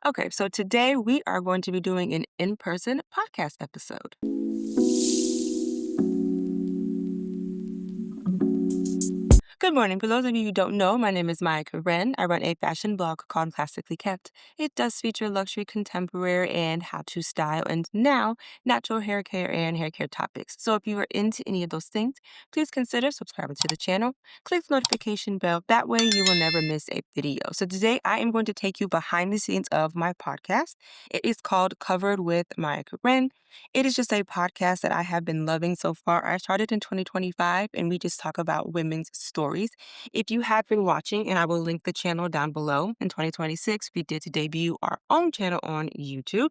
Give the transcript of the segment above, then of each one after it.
Okay, so today we are going to be doing an in-person podcast episode. Good morning. For those of you who don't know, my name is Maya Karen. I run a fashion blog called Classically Kept. It does feature luxury, contemporary, and how-to style, and now natural hair care and hair care topics. So if you are into any of those things, please consider subscribing to the channel. Click the notification bell. That way you will never miss a video. So today I am going to take you behind the scenes of my podcast. It is called Covered with Maya Karen. It is just a podcast that I have been loving so far. I started in 2025 and we just talk about women's stories. If you have been watching, and I will link the channel down below, in 2026, we did debut our own channel on YouTube.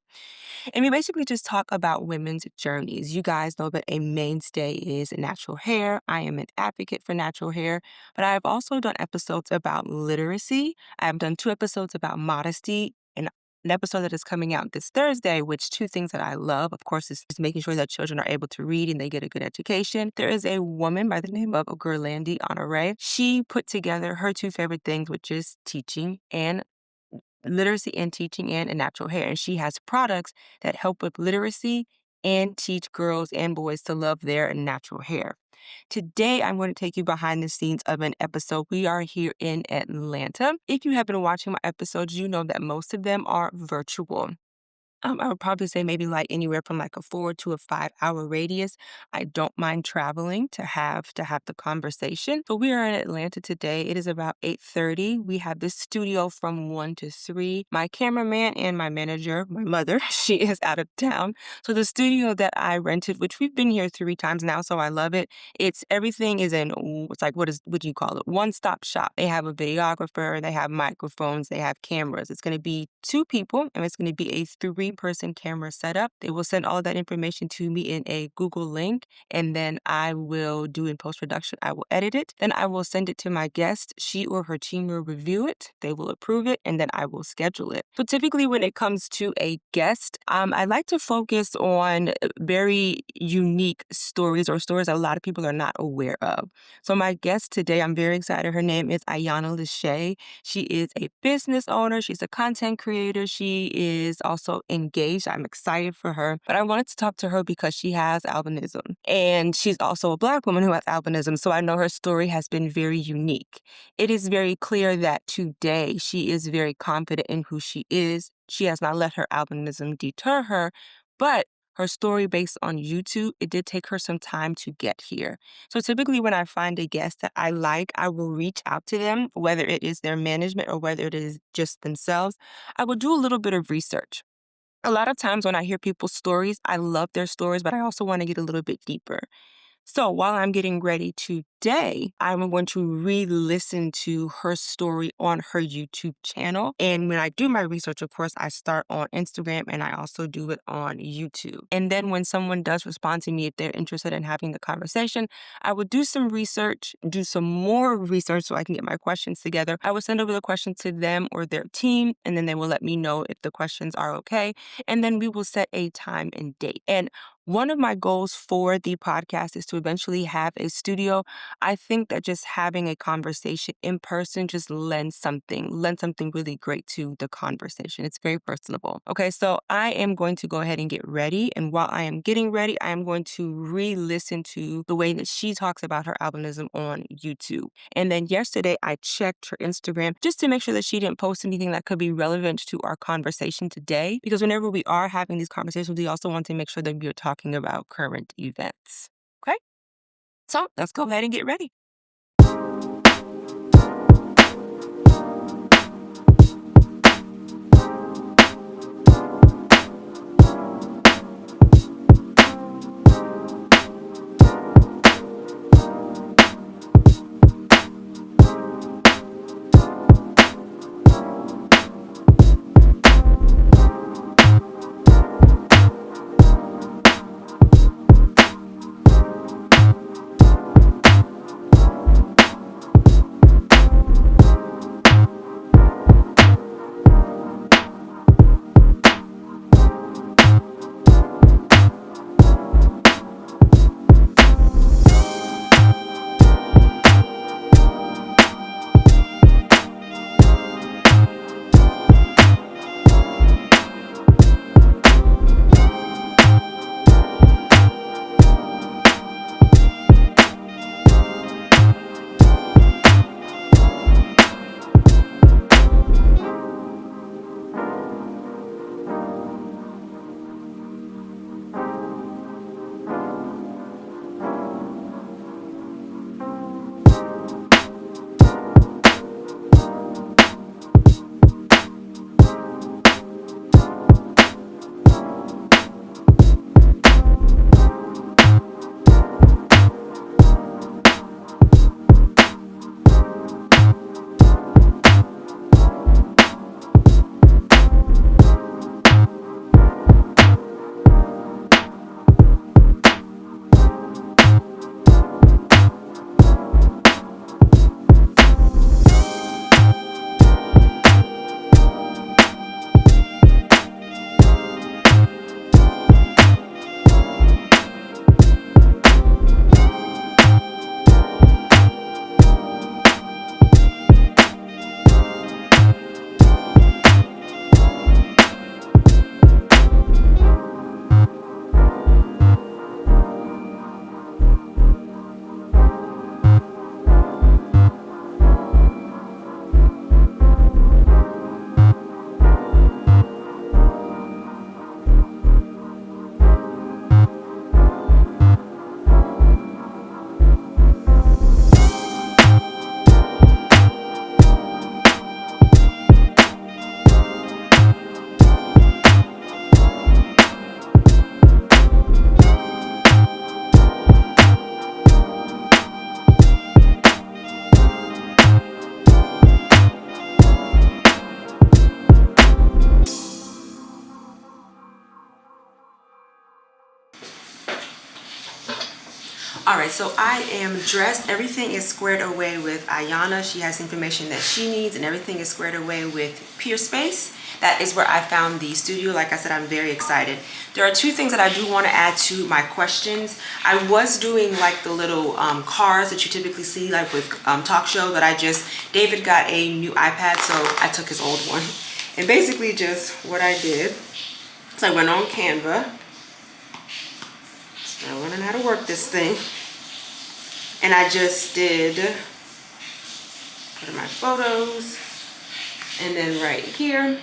And we basically just talk about women's journeys. You guys know that a mainstay is natural hair. I am an advocate for natural hair, but I've also done episodes about literacy. I've done 2 episodes about modesty and an episode that is coming out this Thursday, which 2 things that I love, of course, is just making sure that children are able to read and they get a good education. There is a woman by the name of Gerlandi Honore. She put together her 2 favorite things, which is teaching and literacy and teaching and natural hair. And she has products that help with literacy and teach girls and boys to love their natural hair. Today, I'm going to take you behind the scenes of an episode. We are here in Atlanta. If you have been watching my episodes, you know that most of them are virtual. I would probably say maybe like anywhere from like a 4 to a 5 hour radius. I don't mind traveling to have the conversation. So we are in Atlanta today. It is about 8:30. We have this studio from 1 to 3. My cameraman and my manager, my mother, she is out of town. So the studio that I rented, which we've been here 3 times now, so I love it. It's everything is in, it's like, what do you call it? One-stop shop. They have a videographer, they have microphones, they have cameras. It's going to be 2 people and it's going to be a 3-person camera setup. They will send all that information to me in a Google link, and then I will do in post-production. I will edit it. Then I will send it to my guest. She or her team will review it. They will approve it, and then I will schedule it. So typically when it comes to a guest, I like to focus on very unique stories or stories that a lot of people are not aware of. So my guest today, I'm very excited. Her name is Ayana Lachey. She is a business owner. She's a content creator. She is also engaged. I'm excited for her. But I wanted to talk to her because she has albinism. And she's also a Black woman who has albinism. So I know her story has been very unique. It is very clear that today she is very confident in who she is. She has not let her albinism deter her. But her story based on YouTube, it did take her some time to get here. So typically when I find a guest that I like, I will reach out to them, whether it is their management or whether it is just themselves. I will do a little bit of research. A lot of times when I hear people's stories, I love their stories, but I also want to get a little bit deeper. So while I'm getting ready today, I'm going to re-listen to her story on her YouTube channel. And when I do my research, of course, I start on Instagram and I also do it on YouTube. And then when someone does respond to me, if they're interested in having the conversation, I would do some research, do some more research so I can get my questions together. I will send over the questions to them or their team, and then they will let me know if the questions are okay. And then we will set a time and date. And one of my goals for the podcast is to eventually have a studio. I think that just having a conversation in person just lends something really great to the conversation. It's very personable. Okay, so I am going to go ahead and get ready. And while I am getting ready, I am going to re-listen to the way that she talks about her albinism on YouTube. And then yesterday, I checked her Instagram just to make sure that she didn't post anything that could be relevant to our conversation today. Because whenever we are having these conversations, we also want to make sure that we are talking about current events. Okay? So let's go ahead and get ready. Alright, so I am dressed. Everything is squared away with Ayana. She has information that she needs, and everything is squared away with Peer Space. That is where I found the studio. Like I said, I'm very excited. There are two things that I do want to add to my questions. I was doing like the little cards that you typically see like with talk show, but David got a new iPad, so I took his old one. And basically just what I did is I went on Canva. Started learning how to work this thing. And I just did put in my photos, and then right here,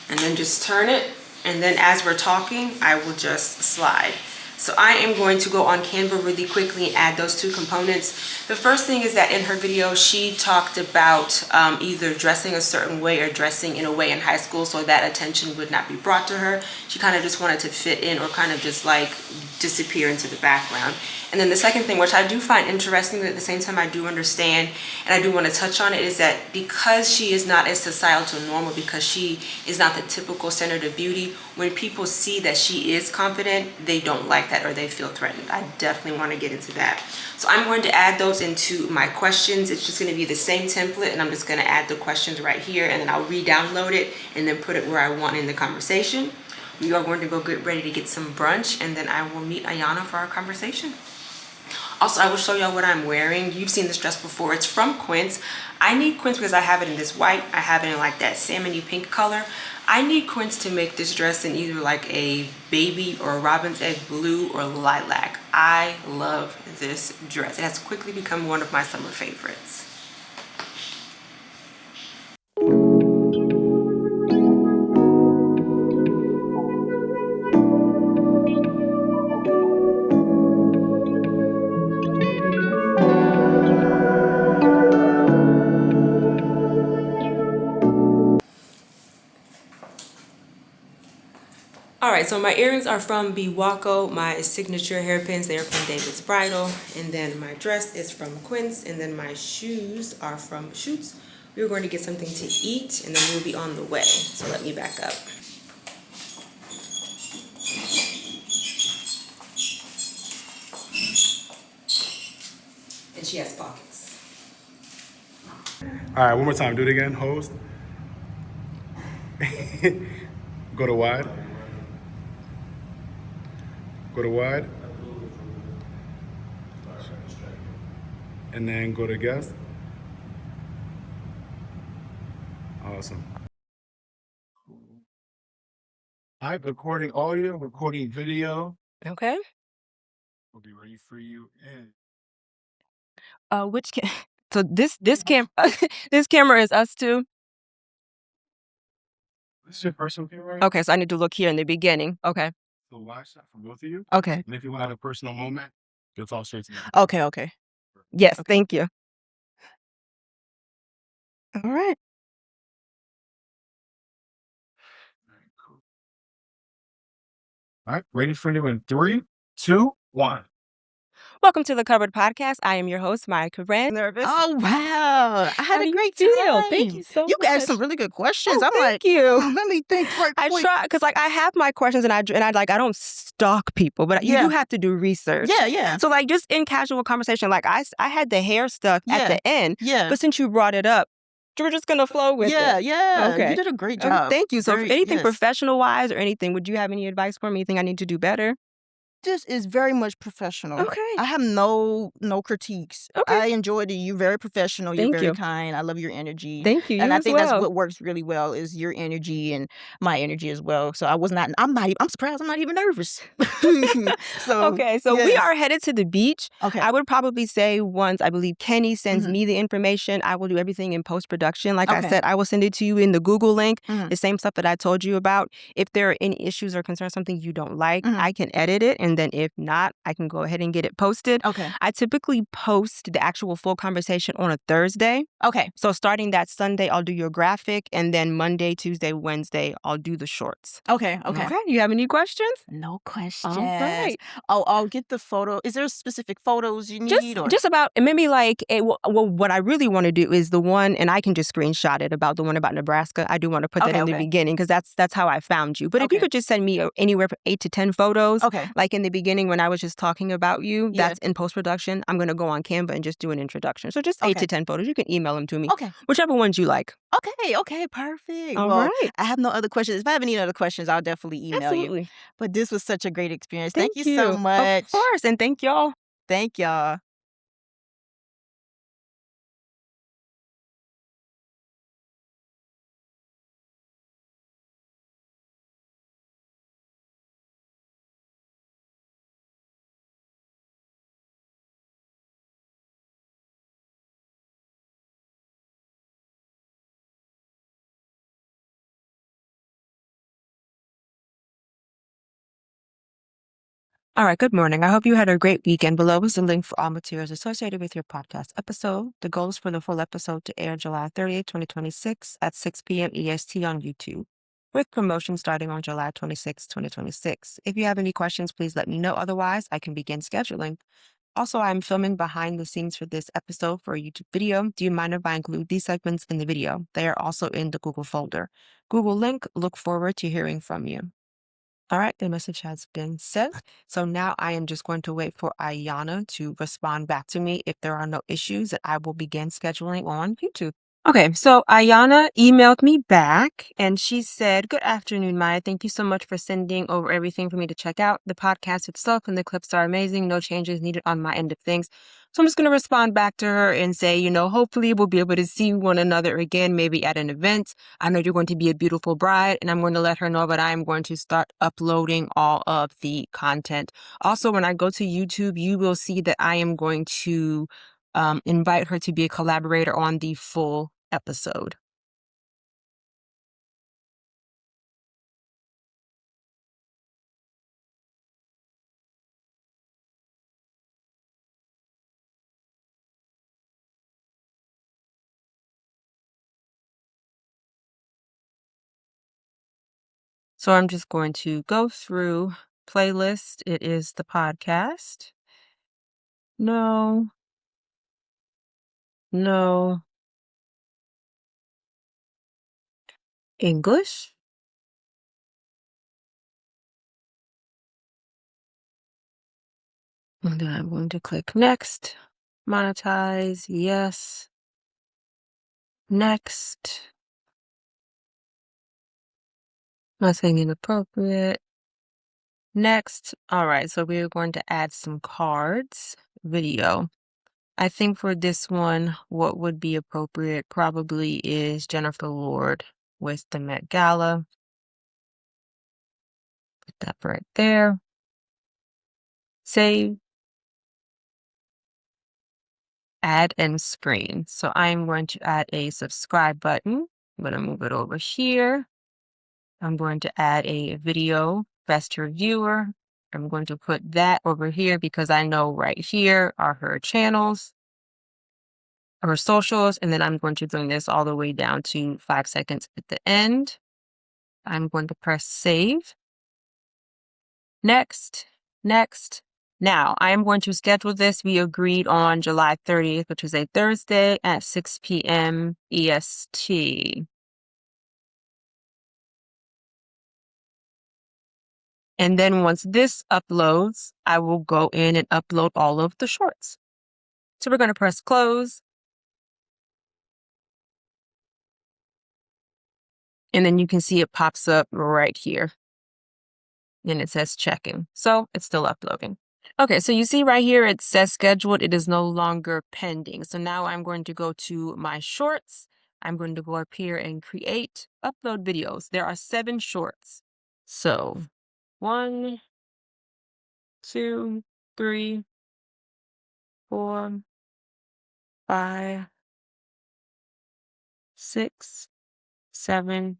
and then just turn it, and then as we're talking I will just slide. So I am going to go on Canva really quickly and add those two components. The first thing is that in her video she talked about either dressing a certain way or dressing in a way in high school so that attention would not be brought to her. She kind of just wanted to fit in or kind of just like disappear into the background. And then the second thing, which I do find interesting, but at the same time I do understand and I do want to touch on it, is that because she is not as societal normal, because she is not the typical standard of beauty, when people see that she is confident, they don't like that or they feel threatened. I definitely want to get into that. So I'm going to add those into my questions. It's just going to be the same template, and I'm just going to add the questions right here, and then I'll re-download it and then put it where I want in the conversation. We are going to go get ready to get some brunch, and then I will meet Ayana for our conversation. Also, I will show y'all what I'm wearing. You've seen this dress before. It's from Quince. I need Quince because I have it in this white. I have it in like that salmony pink color. I need Quince to make this dress in either like a baby or a robin's egg blue or lilac. I love this dress. It has quickly become one of my summer favorites. Alright, so my earrings are from Biwako. My signature hairpins, they are from David's Bridal. And then my dress is from Quince. And then my shoes are from Schutz. We're going to get something to eat, and then we'll be on the way. So let me back up. And she has pockets. Alright, one more time. Do it again. Host. Go to wide. Go to wide. And then go to guest. Awesome. Alright, recording audio, recording video. Okay. We'll be ready for you in. So this camera is us too. This is your personal camera? Okay, so I need to look here in the beginning. Okay. So wide shot for both of you. Okay. And if you want to have a personal moment, you'll talk straight to me. Okay. Yes, Okay. thank you. All right. Cool. All right, ready for you in 3, 2, 1. Welcome to the Covered Podcast. I am your host, Maya Corinne. Nervous? Oh, wow. I had How a do you great feel? Thank time. you so You asked much. some really good questions. Oh, I'm like, thank you. let me think right I quick. try because like I have my questions and I don't stalk people, but you Yeah. do have to do research. Yeah. So like just in casual conversation, like I had the hair stuff at Yeah. the end, Yeah. but since you brought it up, we're just gonna flow with it. Yeah. Okay. You did a great Oh, job. thank you. So if anything yes. professional wise or anything, would you have any advice for me? Anything I need to do better? This is very much professional. Okay. I have no critiques. Okay. I enjoyed it. You're very professional. You're Thank very you. kind. I love your energy. Thank you. And You I as think that's well. what works really well is your energy and my energy as well. So I'm surprised I'm not even nervous. So Okay, so we yes. are headed to the beach. Okay. I would probably say once I believe Kenny sends Mhm. me the information, I will do everything in post-production. Like I Okay. said, I will send it to you in the Google link, Mhm. the same stuff that I told you about. If there are any issues or concerns, something you don't like, Mhm. I can edit it. And then if not, I can go ahead and get it posted. Okay. I typically post the actual full conversation on a Thursday. Okay. So starting that Sunday, I'll do your graphic. And then Monday, Tuesday, Wednesday, I'll do the shorts. Okay. You have any questions? No questions. All right. I'll get the photo. Is there specific photos you need? Just about, maybe like, what I really want to do is the one, and I can just screenshot it about the one about Nebraska. I do want to put that in the beginning because that's how I found you. But if you Okay. could just send me anywhere from 8 to 10 photos, Okay. like in in the beginning when I was just talking about you, Yeah. that's in post-production. I'm gonna go on Canva and just do an introduction. So just 8 Okay. to 10 photos. You can email them to me. Okay. Whichever ones you like. Okay, perfect. All Well, right. I have no other questions. If I have any other questions, I'll definitely email you. Absolutely. But this was such a great experience. Thank you Thank so you. Of much. course, and thank y'all. Thank y'all. All right, good morning. I hope you had a great weekend. Below is the link for all materials associated with your podcast episode. The goal is for the full episode to air July 30th, 2026 at 6 p.m. EST on YouTube, with promotion starting on July 26th, 2026. If you have any questions, please let me know. Otherwise, I can begin scheduling. Also, I'm filming behind the scenes for this episode for a YouTube video. Do you mind if I include these segments in the video? They are also in the Google folder. Google link, look forward to hearing from you. All right, the message has been sent. So now I am just going to wait for Ayana to respond back to me. If there are no issues, that I will begin scheduling on YouTube. Okay, so Ayana emailed me back and she said, "Good afternoon, Maya. Thank you so much for sending over everything for me to check out. The podcast itself and the clips are amazing. No changes needed on my end of things." So I'm just going to respond back to her and say, hopefully we'll be able to see one another again, maybe at an event. I know you're going to be a beautiful bride, and I'm going to let her know that I am going to start uploading all of the content. Also, when I go to YouTube, you will see that I am going to invite her to be a collaborator on the full episode. So I'm just going to go through playlist. It is the podcast. No, no, English. And then I'm going to click next. Monetize. Yes. Next. Nothing inappropriate. Next. All right. So we're going to add some cards. Video. I think for this one, what would be appropriate probably is Jennifer Lord with the Met Gala. Put that right there. Save. Add and screen. So I'm going to add a subscribe button. I'm going to move it over here. I'm going to add a video best reviewer. I'm going to put that over here because I know right here are her channels, her socials, and then I'm going to bring this all the way down to 5 seconds at the end. I'm going to press save. Next, next. Now, I am going to schedule this. We agreed on July 30th, which is a Thursday at 6 p.m. EST. And then once this uploads, I will go in and upload all of the shorts. So we're going to press close. And then you can see it pops up right here. And it says checking. So it's still uploading. Okay, so you see right here, it says scheduled. It is no longer pending. So now I'm going to go to my shorts. I'm going to go up here and create, upload videos. There are 7 shorts. So 1, 2, 3, 4, 5, 6, 7.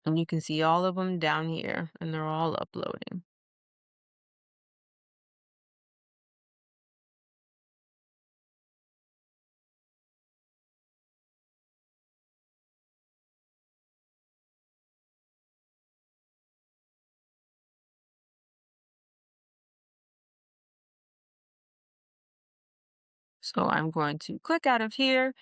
And you can see all of them down here, and they're all uploading. So I'm going to click out of here,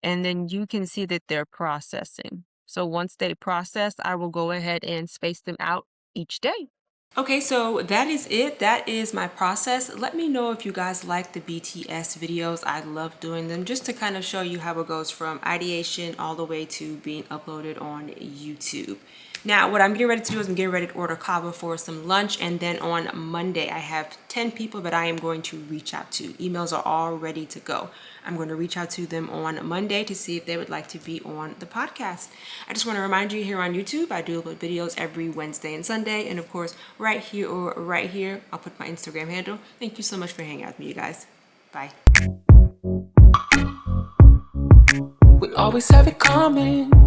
and then you can see that they're processing. So once they process, I will go ahead and space them out each day. Okay, so that is it. That is my process. Let me know if you guys like the BTS videos. I love doing them just to kind of show you how it goes from ideation all the way to being uploaded on YouTube. Now, what I'm getting ready to do is I'm getting ready to order kava for some lunch, and then on Monday I have 10 people that I am going to reach out to. Emails are all ready to go. I'm going to reach out to them on Monday to see if they would like to be on the podcast. I just want to remind you, here on YouTube, I do upload videos every Wednesday and Sunday, and of course, right here or right here, I'll put my Instagram handle. Thank you so much for hanging out with me, you guys. Bye. We always have it coming.